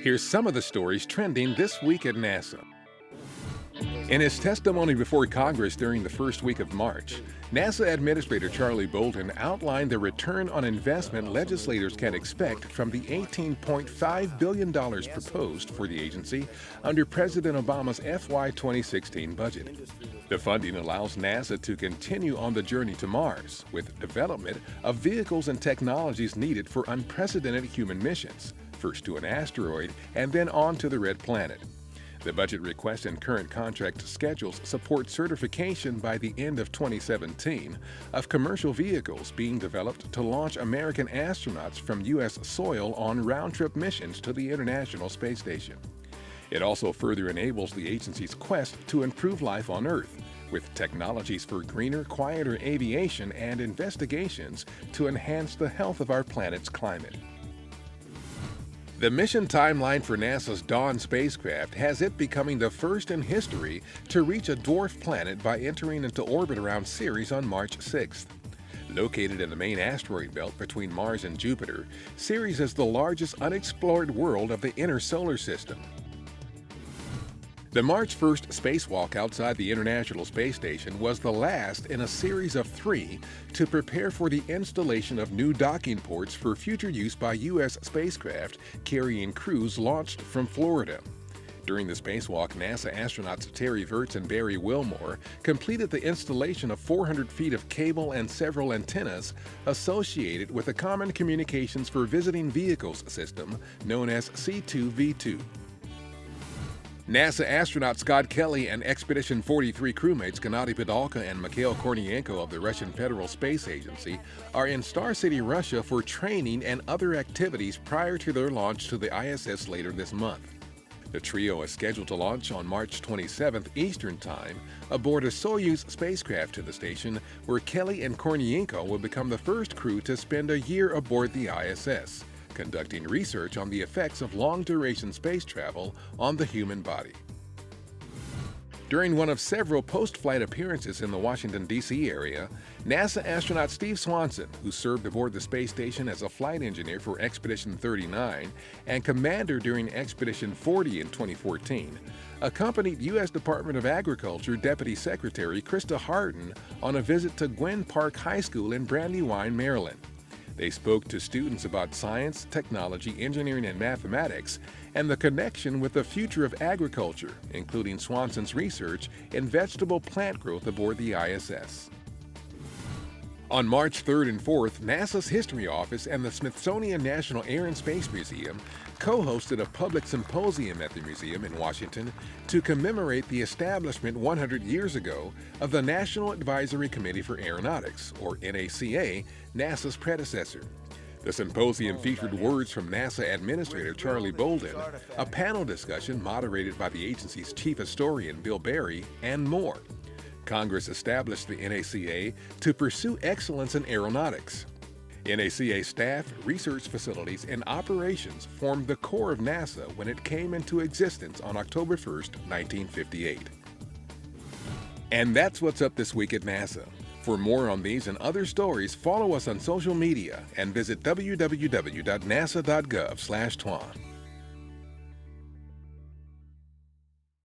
Here's some of the stories trending this week at NASA. In his testimony before Congress during the first week of March, NASA Administrator Charlie Bolden outlined the return on investment legislators can expect from the $18.5 billion proposed for the agency under President Obama's FY 2016 budget. The funding allows NASA to continue on the journey to Mars with development of vehicles and technologies needed for unprecedented human missions, first to an asteroid and then on to the Red Planet. The budget request and current contract schedules support certification by the end of 2017 of commercial vehicles being developed to launch American astronauts from U.S. soil on round-trip missions to the International Space Station. It also further enables the agency's quest to improve life on Earth, with technologies for greener, quieter aviation and investigations to enhance the health of our planet's climate. The mission timeline for NASA's Dawn spacecraft has it becoming the first in history to reach a dwarf planet by entering into orbit around Ceres on March 6th. Located in the main asteroid belt between Mars and Jupiter, Ceres is the largest unexplored world of the inner solar system. The March 1st spacewalk outside the International Space Station was the last in a series of 3 to prepare for the installation of new docking ports for future use by U.S. spacecraft carrying crews launched from Florida. During the spacewalk, NASA astronauts Terry Virts and Barry Wilmore completed the installation of 400 feet of cable and several antennas associated with the Common Communications for Visiting Vehicles system known as C2V2. NASA astronaut Scott Kelly and Expedition 43 crewmates Gennady Padalka and Mikhail Kornienko of the Russian Federal Space Agency are in Star City, Russia for training and other activities prior to their launch to the ISS later this month. The trio is scheduled to launch on March 27th Eastern Time aboard a Soyuz spacecraft to the station, where Kelly and Kornienko will become the first crew to spend a year aboard the ISS, conducting research on the effects of long-duration space travel on the human body. During one of several post-flight appearances in the Washington, D.C. area, NASA astronaut Steve Swanson, who served aboard the space station as a flight engineer for Expedition 39 and commander during Expedition 40 in 2014, accompanied U.S. Department of Agriculture Deputy Secretary Krista Harden on a visit to Gwen Park High School in Brandywine, Maryland. They spoke to students about science, technology, engineering, and mathematics, and the connection with the future of agriculture, including Swanson's research in vegetable plant growth aboard the ISS. On March 3rd and 4th, NASA's History Office and the Smithsonian National Air and Space Museum co-hosted a public symposium at the museum in Washington to commemorate the establishment 100 years ago of the National Advisory Committee for Aeronautics, or NACA, NASA's predecessor. The symposium featured words from NASA Administrator Charlie Bolden, a panel discussion moderated by the agency's chief historian Bill Berry, and more. Congress established the NACA to pursue excellence in aeronautics. NACA staff, research facilities, and operations formed the core of NASA when it came into existence on October 1, 1958. And that's what's up this week at NASA. For more on these and other stories, follow us on social media and visit www.nasa.gov/twan.